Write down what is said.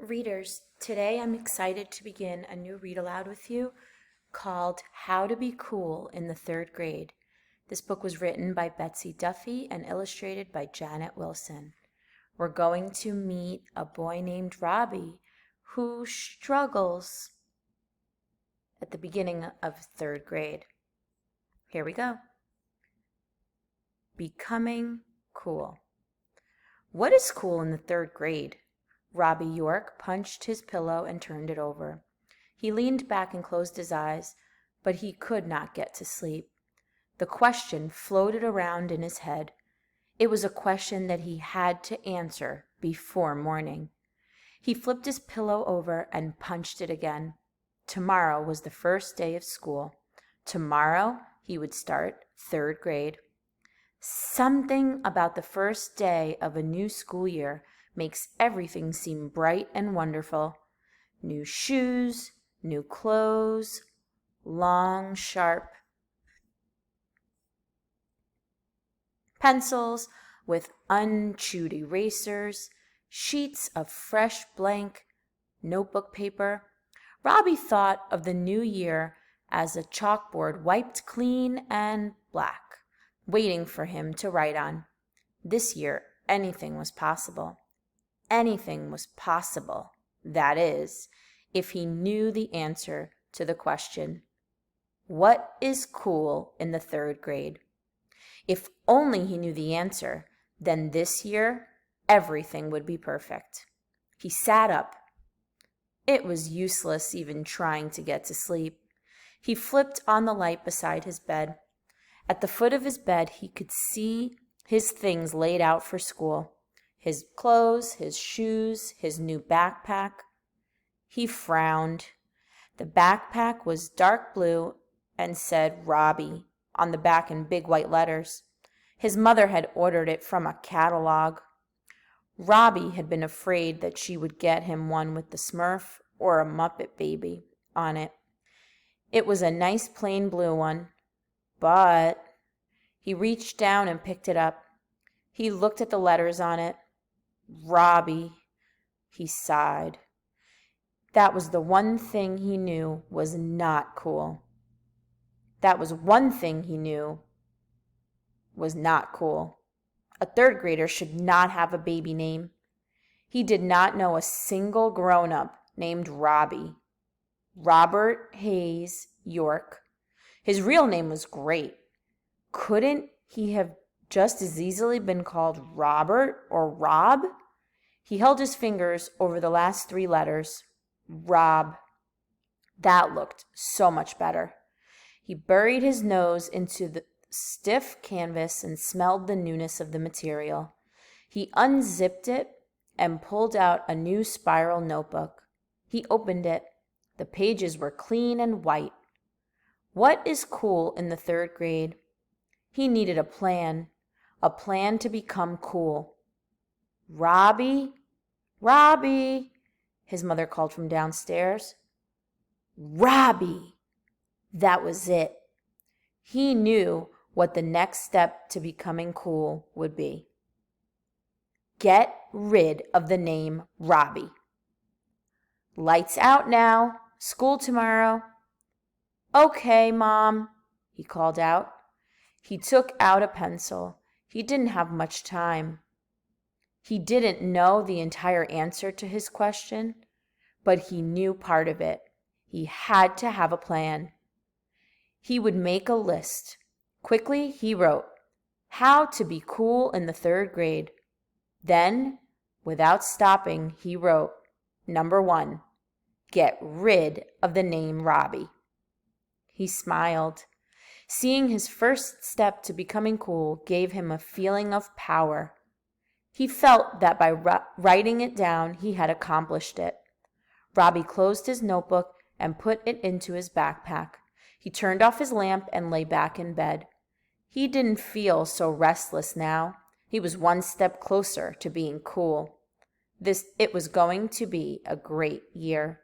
Readers, today I'm excited to begin a new read aloud with you called How to Be Cool in the Third Grade. This book was written by Betsy Duffy and illustrated by Janet Wilson. We're going to meet a boy named Robbie who struggles at the beginning of third grade. Here we go. Becoming cool. What is cool in the third grade? Robbie York punched his pillow and turned it over. He leaned back and closed his eyes, but he could not get to sleep. The question floated around in his head. It was a question that he had to answer before morning. He flipped his pillow over and punched it again. Tomorrow was the first day of school. Tomorrow he would start third grade. Something about the first day of a new school year makes everything seem bright and wonderful. New shoes, new clothes, long, sharp pencils with unchewed erasers, sheets of fresh blank notebook paper. Robbie thought of the new year as a chalkboard wiped clean and black, waiting for him to write on. This year, anything was possible. Anything was possible, that is, if he knew the answer to the question, what is cool in the third grade? If only he knew the answer, then this year everything would be perfect. He sat up. It was useless even trying to get to sleep. He flipped on the light beside his bed. At the foot of his bed, he could see his things laid out for school. His clothes, his shoes, his new backpack. He frowned. The backpack was dark blue and said Robbie on the back in big white letters. His mother had ordered it from a catalog. Robbie had been afraid that she would get him one with the Smurf or a Muppet Baby on it. It was a nice plain blue one, but he reached down and picked it up. He looked at the letters on it. Robbie, he sighed. That was the one thing he knew was not cool. That was one thing he knew was not cool. A third grader should not have a baby name. He did not know a single grown-up named Robbie. Robert Hayes York. His real name was great. Couldn't he have just as easily been called Robert or Rob? He held his fingers over the last three letters. Rob. That looked so much better. He buried his nose into the stiff canvas and smelled the newness of the material. He unzipped it and pulled out a new spiral notebook. He opened it. The pages were clean and white. What is cool in the third grade? He needed a plan to become cool. Robbie, Robbie, his mother called from downstairs. Robbie! That was it. He knew what the next step to becoming cool would be. Get rid of the name Robbie. Lights out now. School tomorrow. Okay, Mom, he called out. He took out a pencil. He didn't have much time. He didn't know the entire answer to his question, but he knew part of it. He had to have a plan. He would make a list. Quickly, he wrote, How to be cool in the third grade. Then, without stopping, he wrote, Number 1, get rid of the name Robbie. He smiled. Seeing his first step to becoming cool gave him a feeling of power. He felt that by writing it down, he had accomplished it. Robbie closed his notebook and put it into his backpack. He turned off his lamp and lay back in bed. He didn't feel so restless now. He was one step closer to being cool. It was going to be a great year.